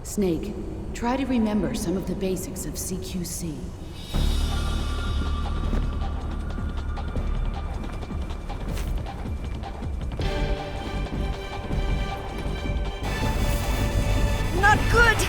Snake, try to remember some of the basics of CQC. Not good!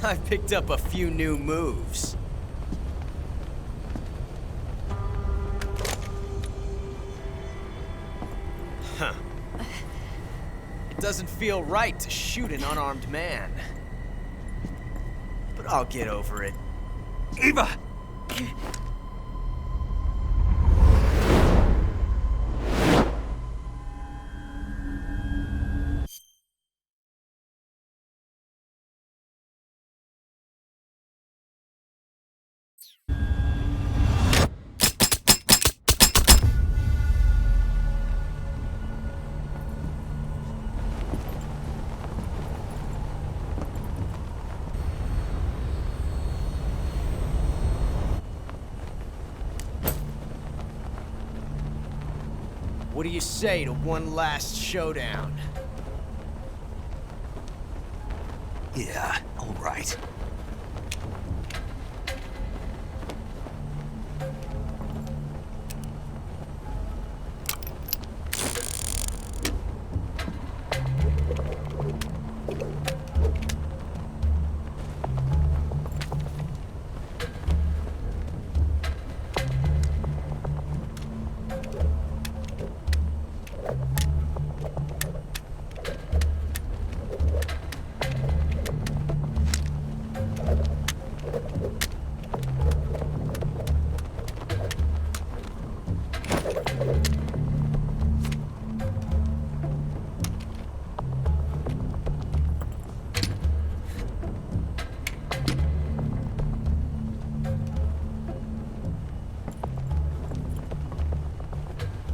I picked up a few new moves. Huh. It doesn't feel right to shoot an unarmed man. But I'll get over it. Eva! What do you say to one last showdown? Yeah, all right.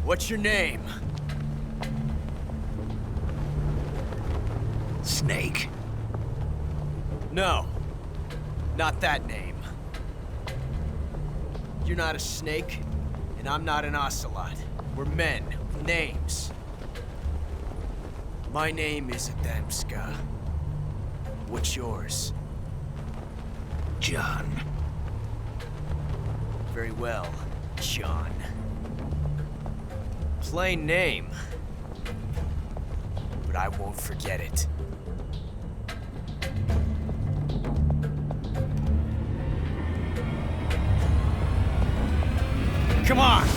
What's your name? Snake. No. Not that name. You're not a snake, and I'm not an ocelot. We're men with names. My name is Adamska. What's yours? John. Very well, John. Plain name. But I won't forget it. Come on!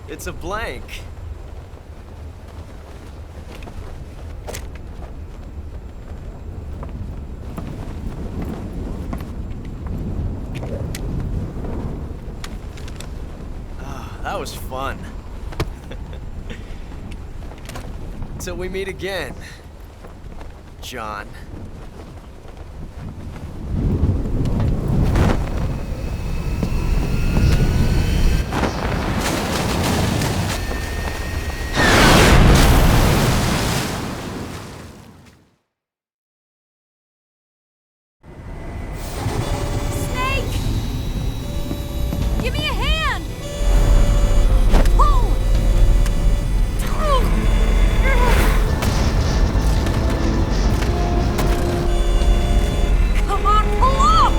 It's a blank. that was fun. Till we meet again, John. Give me a hand! Pull! Come on, pull up!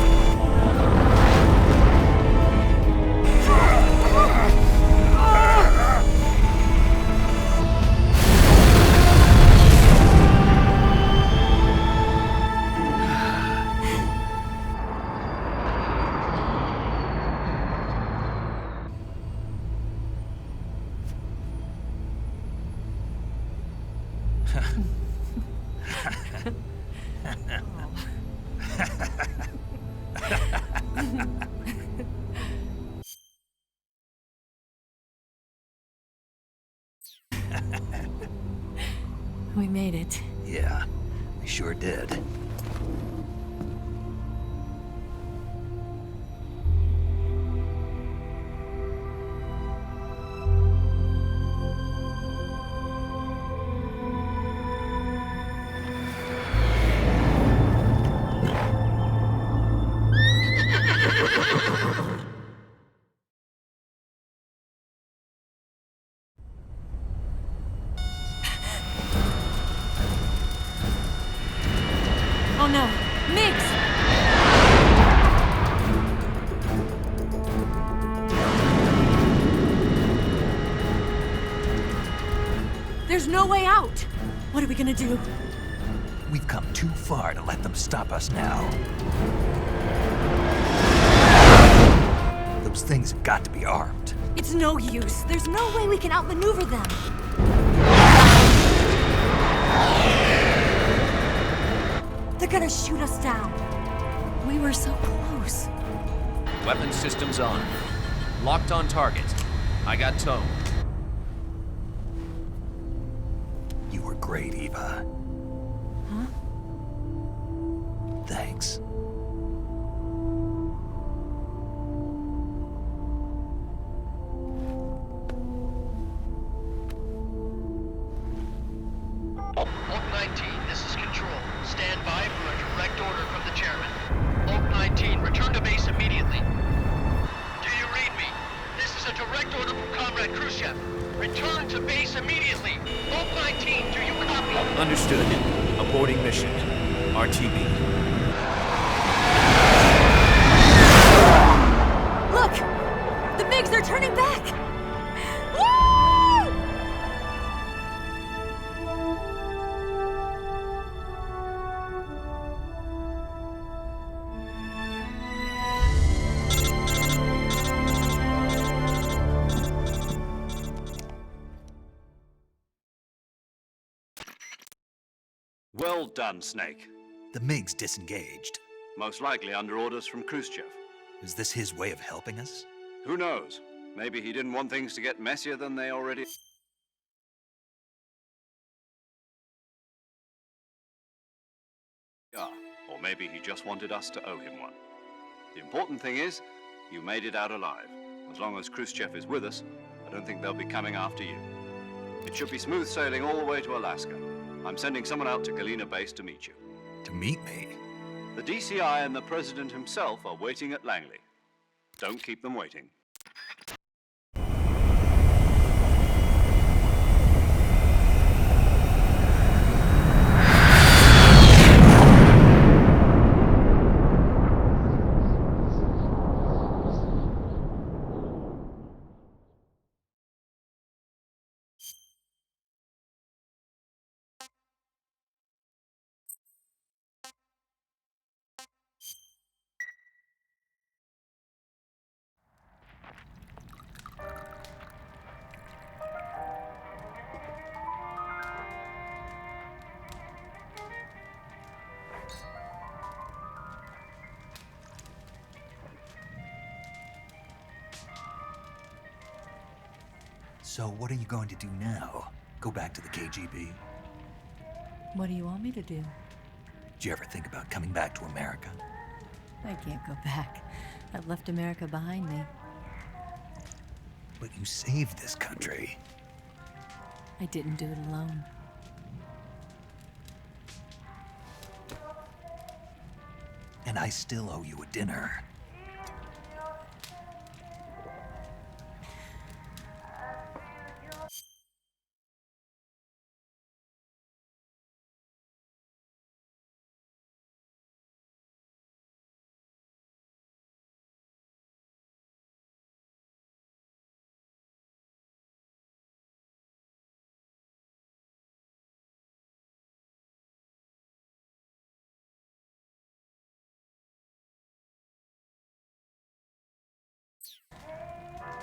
We made it. Yeah, we sure did. Oh no, Migs! There's no way out! What are we gonna do? We've come too far to let them stop us now. Those things have got to be armed. It's no use. There's no way we can outmaneuver them. They're gonna shoot us down. We were so close. Weapon systems on. Locked on target. I got tone. You were great, Eva. Huh? Thanks. Oak 19, this is Control. Stand by for a direct order from the chairman. Oak 19, return to base immediately. Do you read me? This is a direct order from Comrade Khrushchev. Return to base immediately. Oak 19, do you copy? Understood. Aborting mission. RTB. Look! The MiGs are turning back! Woo! Well done, Snake. The MiGs disengaged. Most likely under orders from Khrushchev. Is this his way of helping us? Who knows? Maybe he didn't want things to get messier than they already... are. Or maybe he just wanted us to owe him one. The important thing is, you made it out alive. As long as Khrushchev is with us, I don't think they'll be coming after you. It should be smooth sailing all the way to Alaska. I'm sending someone out to Galena Base to meet you. To meet me? The DCI and the President himself are waiting at Langley. Don't keep them waiting. So what are you going to do now? Go back to the KGB? What do you want me to do? Did you ever think about coming back to America? I can't go back. I've left America behind me. But you saved this country. I didn't do it alone. And I still owe you a dinner.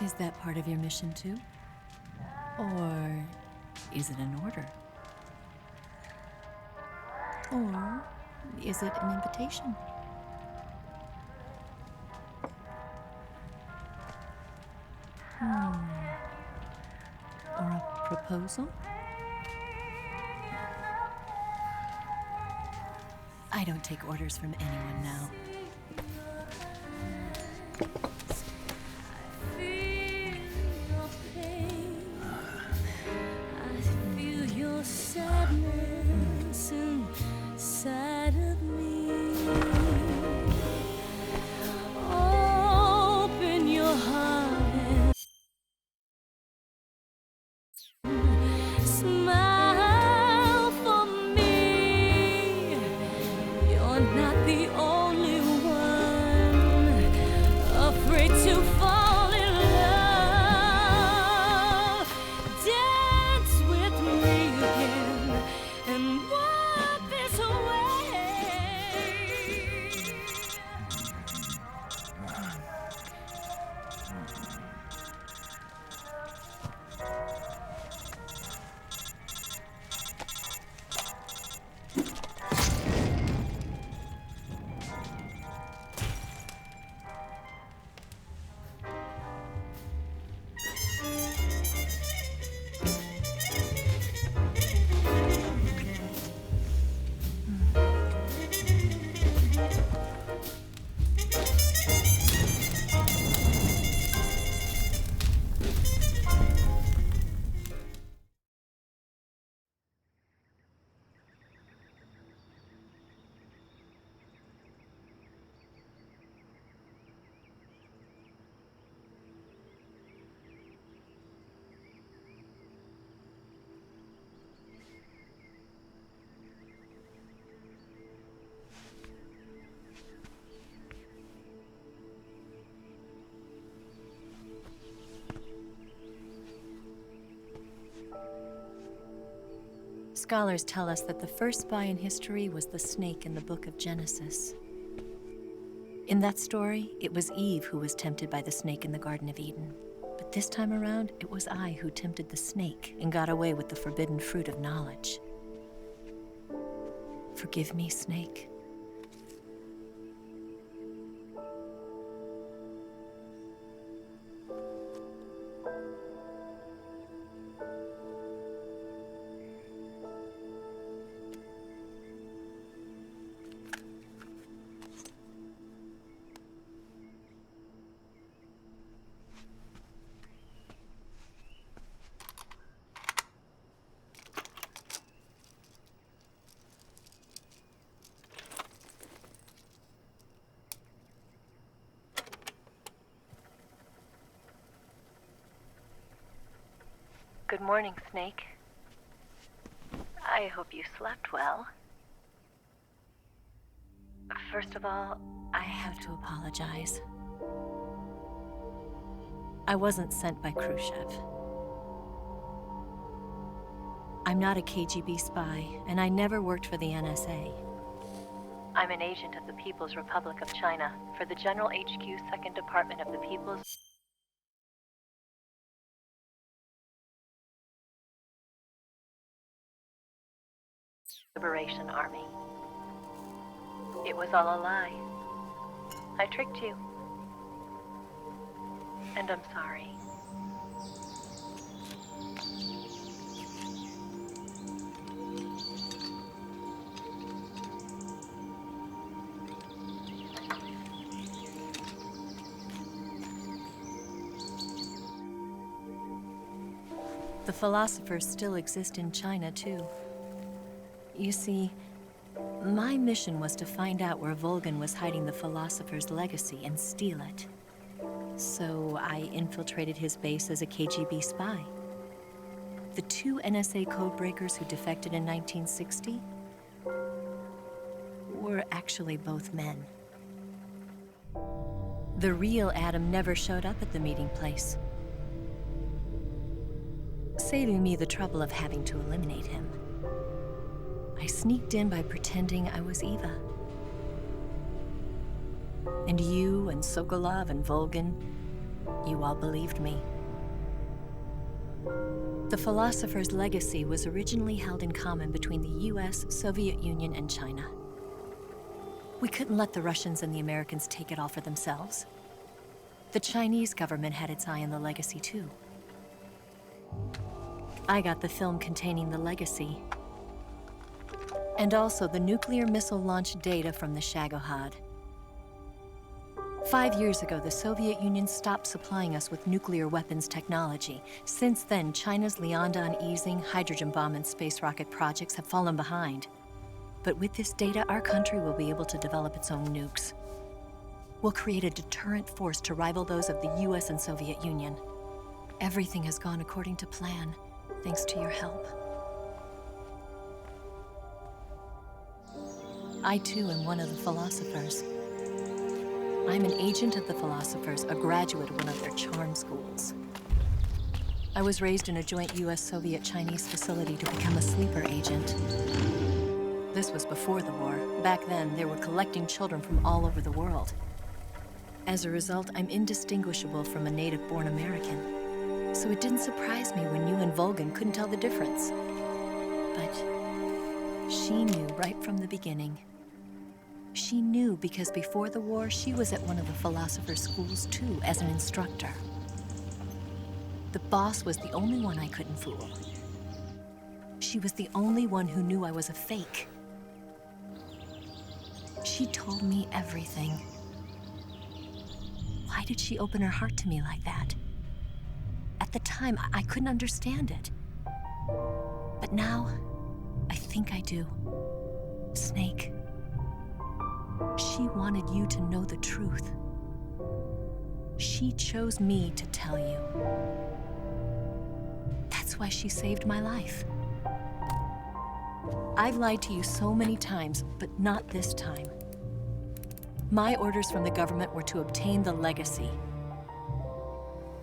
Is that part of your mission too? Or is it an order? Or is it an invitation? Or a proposal? I don't take orders from anyone now. Sadness inside of me. Open your heart and smile for me. You're not the only one afraid to fall in love. Dance with me again and wipe this away. Scholars tell us that the first spy in history was the snake in the book of Genesis. In that story, it was Eve who was tempted by the snake in the Garden of Eden. But this time around, it was I who tempted the snake and got away with the forbidden fruit of knowledge. Forgive me, snake. Good morning, Snake. I hope you slept well. First of all, I have to apologize. I wasn't sent by Khrushchev. I'm not a KGB spy, and I never worked for the NSA. I'm an agent of the People's Republic of China for the General HQ 2nd Department of the People's Liberation Army. It was all a lie. I tricked you. And I'm sorry. The philosophers still exist in China, too. You see, my mission was to find out where Volgan was hiding the philosopher's legacy and steal it. So I infiltrated his base as a KGB spy. The 2 NSA codebreakers who defected in 1960 were actually both men. The real Adam never showed up at the meeting place, saving me the trouble of having to eliminate him. I sneaked in by pretending I was Eva. And you and Sokolov and Volgan, you all believed me. The philosopher's legacy was originally held in common between the US, Soviet Union, and China. We couldn't let the Russians and the Americans take it all for themselves. The Chinese government had its eye on the legacy, too. I got the film containing the legacy, and also the nuclear missile launch data from the Shagohod. 5 years ago, the Soviet Union stopped supplying us with nuclear weapons technology. Since then, China's Liaodong easing, hydrogen bomb, and space rocket projects have fallen behind. But with this data, our country will be able to develop its own nukes. We'll create a deterrent force to rival those of the US and Soviet Union. Everything has gone according to plan, thanks to your help. I too am one of the philosophers. I'm an agent of the philosophers, a graduate of one of their charm schools. I was raised in a joint US-Soviet-Chinese facility to become a sleeper agent. This was before the war. Back then, they were collecting children from all over the world. As a result, I'm indistinguishable from a native-born American. So it didn't surprise me when you and Volgan couldn't tell the difference. But she knew right from the beginning. She knew because before the war, she was at one of the philosopher's schools too, as an instructor. The boss was the only one I couldn't fool. She was the only one who knew I was a fake. She told me everything. Why did she open her heart to me like that? At the time, I couldn't understand it. But now, I think I do. Snake. She wanted you to know the truth. She chose me to tell you. That's why she saved my life. I've lied to you so many times, but not this time. My orders from the government were to obtain the legacy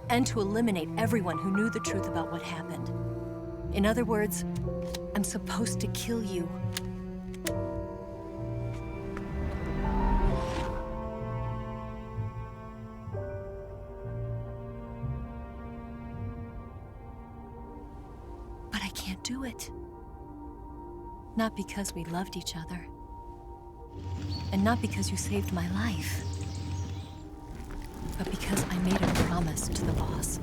and to eliminate everyone who knew the truth about what happened. In other words, I'm supposed to kill you. But I can't do it. Not because we loved each other. And not because you saved my life. But because I made a promise to the boss.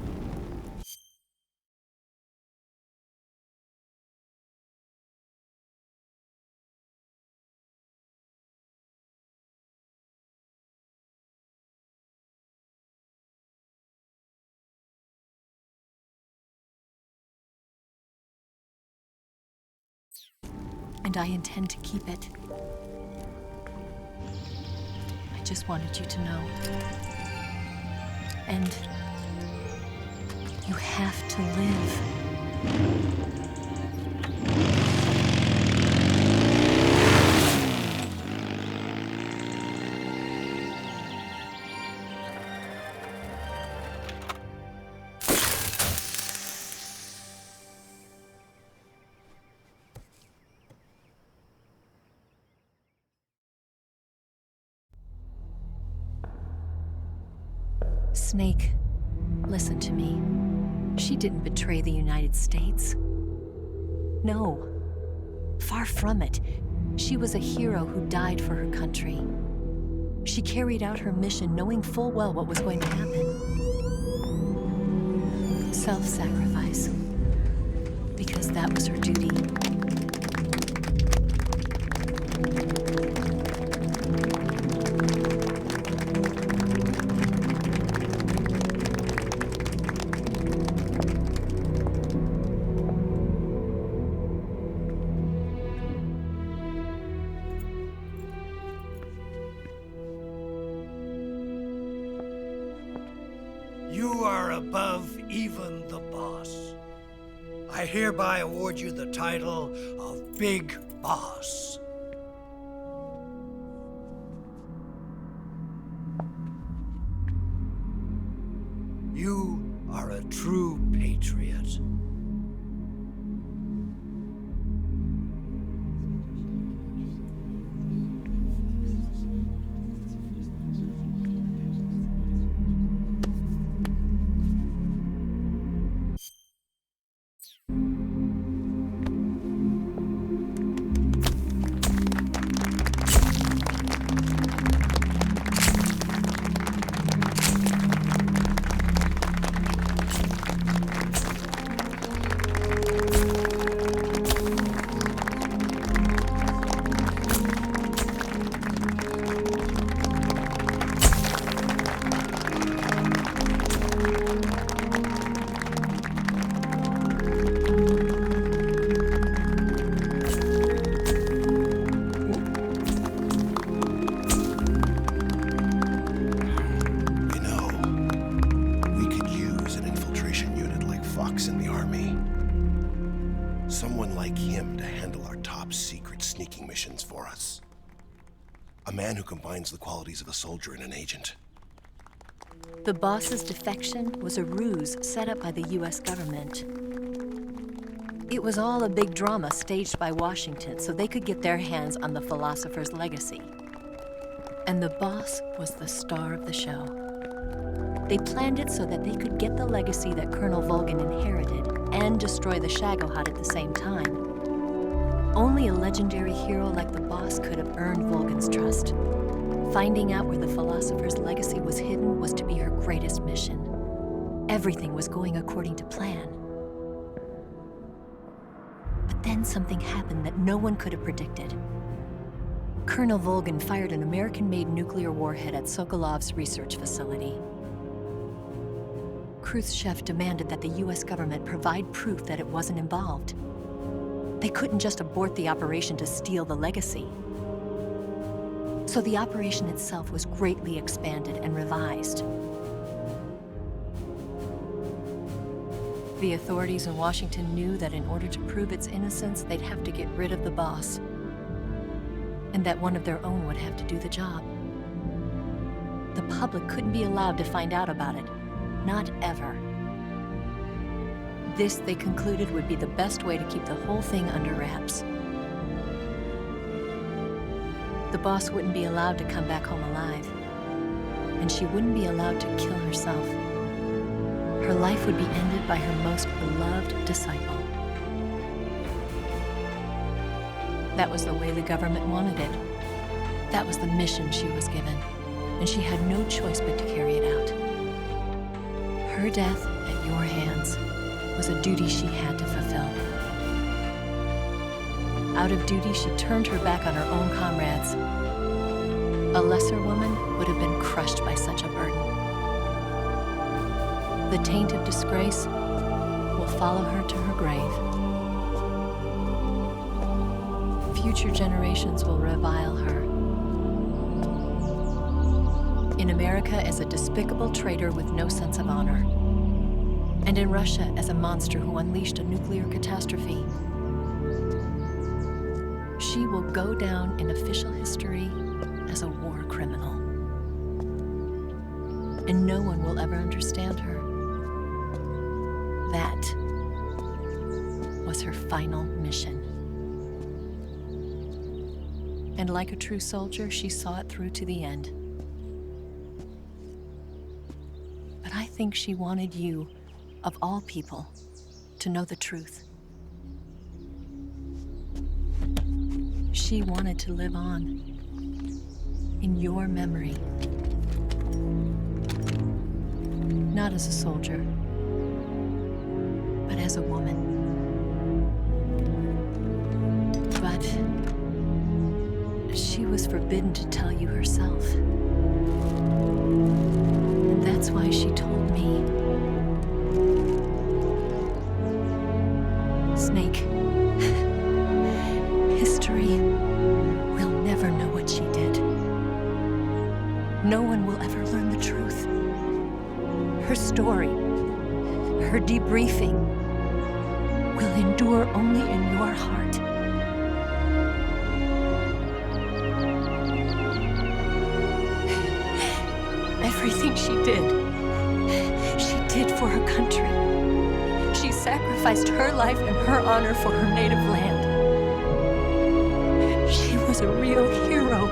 And I intend to keep it. I just wanted you to know. And you have to live. Snake, listen to me. She didn't betray the United States. No, far from it. She was a hero who died for her country. She carried out her mission knowing full well what was going to happen. Self-sacrifice. Because that was her duty. above even the boss. I hereby award you the title of Big Boss. You are a true patriot. Someone like him to handle our top secret sneaking missions for us. A man who combines the qualities of a soldier and an agent. The boss's defection was a ruse set up by the US government. It was all a big drama staged by Washington so they could get their hands on the philosopher's legacy. And the boss was the star of the show. They planned it so that they could get the legacy that Colonel Volgin inherited and destroy the Shagohod at the same time. Only a legendary hero like the boss could have earned Volgin's trust. Finding out where the philosopher's legacy was hidden was to be her greatest mission. Everything was going according to plan. But then something happened that no one could have predicted. Colonel Volgin fired an American-made nuclear warhead at Sokolov's research facility. Khrushchev demanded that the US government provide proof that it wasn't involved. They couldn't just abort the operation to steal the legacy. So the operation itself was greatly expanded and revised. The authorities in Washington knew that in order to prove its innocence, they'd have to get rid of the boss, and that one of their own would have to do the job. The public couldn't be allowed to find out about it. Not ever. This, they concluded, would be the best way to keep the whole thing under wraps. The boss wouldn't be allowed to come back home alive, and she wouldn't be allowed to kill herself. Her life would be ended by her most beloved disciple. That was the way the government wanted it. That was the mission she was given, and she had no choice but to carry it out. Her death at your hands was a duty she had to fulfill. Out of duty, she turned her back on her own comrades. A lesser woman would have been crushed by such a burden. The taint of disgrace will follow her to her grave. Future generations will revile her. In America as a despicable traitor with no sense of honor. And in Russia as a monster who unleashed a nuclear catastrophe. She will go down in official history as a war criminal. And no one will ever understand her. That was her final mission. And like a true soldier, she saw it through to the end. But I think she wanted you, of all people, to know the truth. She wanted to live on in your memory. Not as a soldier, but as a woman. But she was forbidden to tell you herself. And that's why she told me. Snake, history will never know what she did. No one will ever learn the truth. Her story her debriefing will endure only in your heart. Everything she did for her country. She sacrificed her life and her honor for her native land. She was a real hero.